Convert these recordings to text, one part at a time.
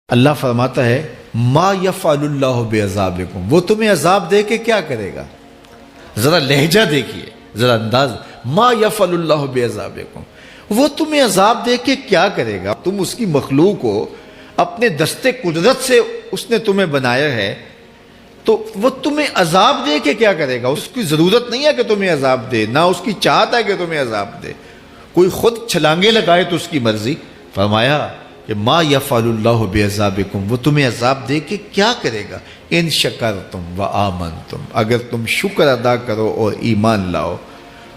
اللہ فرماتا ہے ما یفعل اللہ بعذابکم، وہ تمہیں عذاب دے کے کیا کرے گا؟ ذرا لہجہ دیکھیے، ذرا انداز، ما یفعل اللہ بعذابکم، وہ تمہیں عذاب دے کے کیا کرے گا؟ تم اس کی مخلوق ہو، اپنے دستے قدرت سے اس نے تمہیں بنایا ہے، تو وہ تمہیں عذاب دے کے کیا کرے گا؟ اس کی ضرورت نہیں ہے کہ تمہیں عذاب دے، نہ اس کی چاہت ہے کہ تمہیں عذاب دے، کوئی خود چھلانگے لگائے تو اس کی مرضی۔ فرمایا کہ ما یفعل اللہ بعذابکم، وہ تمہیں عذاب دے کے کیا کرے گا؟ ان شکرتم و آمنتم، اگر تم شکر ادا کرو اور ایمان لاؤ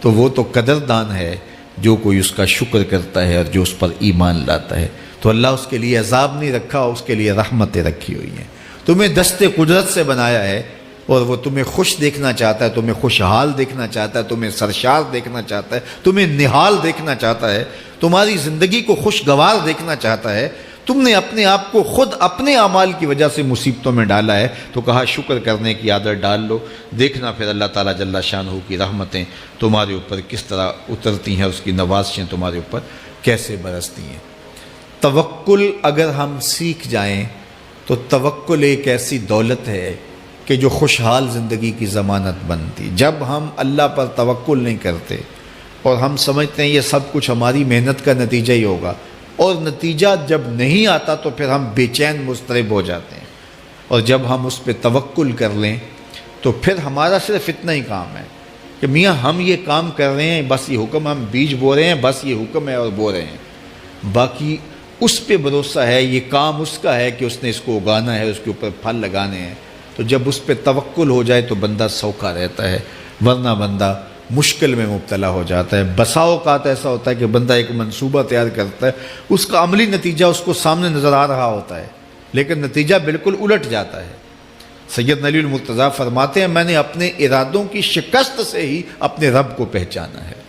تو وہ تو قدردان ہے جو کوئی اس کا شکر کرتا ہے اور جو اس پر ایمان لاتا ہے۔ تو اللہ اس کے لیے عذاب نہیں رکھا، اس کے لیے رحمتیں رکھی ہوئی ہیں۔ تمہیں دستے قدرت سے بنایا ہے اور وہ تمہیں خوش دیکھنا چاہتا ہے، تمہیں خوشحال دیکھنا چاہتا ہے، تمہیں سرشار دیکھنا چاہتا ہے، تمہیں نہال دیکھنا چاہتا ہے، تمہاری زندگی کو خوشگوار دیکھنا چاہتا ہے۔ تم نے اپنے آپ کو خود اپنے اعمال کی وجہ سے مصیبتوں میں ڈالا ہے، تو کہا شکر کرنے کی عادت ڈال لو، دیکھنا پھر اللہ تعالیٰ جل شانہ کی رحمتیں تمہارے اوپر کس طرح اترتی ہیں، اس کی نوازشیں تمہارے اوپر کیسے برستی ہیں۔ توکل اگر ہم سیکھ جائیں تو توکل ایک ایسی دولت ہے کہ جو خوشحال زندگی کی ضمانت بنتی۔ جب ہم اللہ پر توکل نہیں کرتے اور ہم سمجھتے ہیں یہ سب کچھ ہماری محنت کا نتیجہ ہی ہوگا، اور نتیجہ جب نہیں آتا تو پھر ہم بے چین مضطرب ہو جاتے ہیں، اور جب ہم اس پہ توکل کر لیں تو پھر ہمارا صرف اتنا ہی کام ہے کہ میاں ہم یہ کام کر رہے ہیں، بس یہ حکم، ہم بیج بو رہے ہیں، بس یہ حکم ہے اور بو رہے ہیں، باقی اس پہ بھروسہ ہے، یہ کام اس کا ہے کہ اس نے اس کو اگانا ہے، اس کے اوپر پھل لگانے ہیں۔ تو جب اس پہ توکل ہو جائے تو بندہ سوکھا رہتا ہے، ورنہ بندہ مشکل میں مبتلا ہو جاتا ہے۔ بسا اوقات ایسا ہوتا ہے کہ بندہ ایک منصوبہ تیار کرتا ہے، اس کا عملی نتیجہ اس کو سامنے نظر آ رہا ہوتا ہے، لیکن نتیجہ بالکل الٹ جاتا ہے۔ سید علی المرتضیٰ فرماتے ہیں میں نے اپنے ارادوں کی شکست سے ہی اپنے رب کو پہچانا ہے،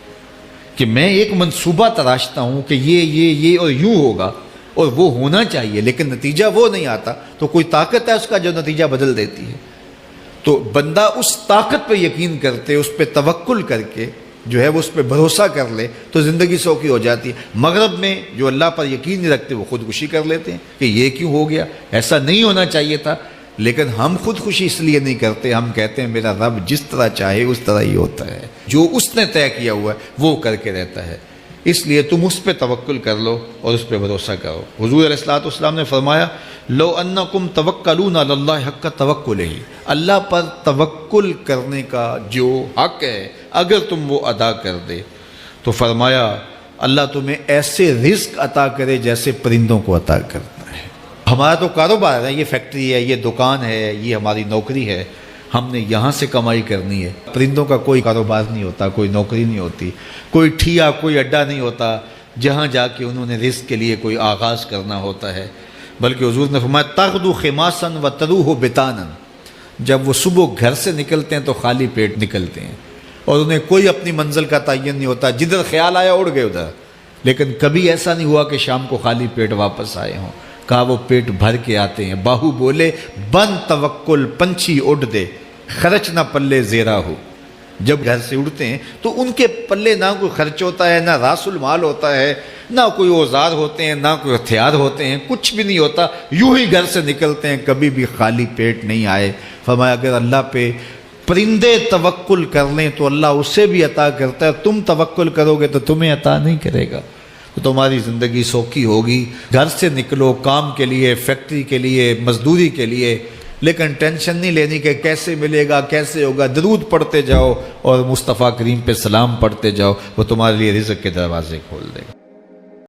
کہ میں ایک منصوبہ تراشتا ہوں کہ یہ اور یوں ہوگا اور وہ ہونا چاہیے، لیکن نتیجہ وہ نہیں آتا، تو کوئی طاقت ہے اس کا جو نتیجہ بدل دیتی ہے۔ تو بندہ اس طاقت پہ یقین کرتے، اس پہ توکل کر کے جو ہے وہ اس پہ بھروسہ کر لے تو زندگی سوکھی ہو جاتی ہے۔ مغرب میں جو اللہ پر یقین نہیں رکھتے وہ خودکشی کر لیتے ہیں کہ یہ کیوں ہو گیا، ایسا نہیں ہونا چاہیے تھا، لیکن ہم خودکشی اس لیے نہیں کرتے، ہم کہتے ہیں میرا رب جس طرح چاہے اس طرح ہی ہوتا ہے، جو اس نے طے کیا ہوا ہے وہ کر کے رہتا ہے، اس لیے تم اس پہ توکل کر لو اور اس پہ بھروسہ کرو۔ حضور علیہ الصلوۃ والسلام نے فرمایا لو انکم توکلون علی اللہ حق توکلہ، اللہ پر توکل کرنے کا جو حق ہے اگر تم وہ ادا کر دے تو فرمایا اللہ تمہیں ایسے رزق عطا کرے جیسے پرندوں کو عطا کرتا ہے۔ ہمارا تو کاروبار ہے، یہ فیکٹری ہے، یہ دکان ہے، یہ ہماری نوکری ہے، ہم نے یہاں سے کمائی کرنی ہے۔ پرندوں کا کوئی کاروبار نہیں ہوتا، کوئی نوکری نہیں ہوتی، کوئی ٹھیا، کوئی اڈا نہیں ہوتا جہاں جا کے انہوں نے رزق کے لیے کوئی آغاز کرنا ہوتا ہے، بلکہ حضور نے فرمایا تغدو خماسا وتروح بطانا، جب وہ صبح گھر سے نکلتے ہیں تو خالی پیٹ نکلتے ہیں اور انہیں کوئی اپنی منزل کا تعین نہیں ہوتا، جدھر خیال آیا اڑ گئے ادھر، لیکن کبھی ایسا نہیں ہوا کہ شام کو خالی پیٹ واپس آئے ہوں، کہا وہ پیٹ بھر کے آتے ہیں۔ باہو بولے بن توکل پنچھی اڑ دے، خرچ نہ پلے زیرا ہو، جب گھر سے اڑتے ہیں تو ان کے پلے نہ کوئی خرچ ہوتا ہے، نہ راس المال ہوتا ہے، نہ کوئی اوزار ہوتے ہیں، نہ کوئی ہتھیار ہوتے ہیں، کچھ بھی نہیں ہوتا، یوں ہی گھر سے نکلتے ہیں، کبھی بھی خالی پیٹ نہیں آئے۔ فرمایا اگر اللہ پہ پرندے توکل کر لیں تو اللہ اسے بھی عطا کرتا ہے، تم توکل کرو گے تو تمہیں عطا نہیں کرے گا، تو تمہاری زندگی سوکھی ہوگی۔ گھر سے نکلو کام کے لیے، فیکٹری کے لیے، مزدوری کے لیے، لیکن ٹینشن نہیں لینی کہ کیسے ملے گا، کیسے ہوگا، درود پڑھتے جاؤ اور مصطفیٰ کریم پہ سلام پڑھتے جاؤ، وہ تمہارے لیے رزق کے دروازے کھول دے گا۔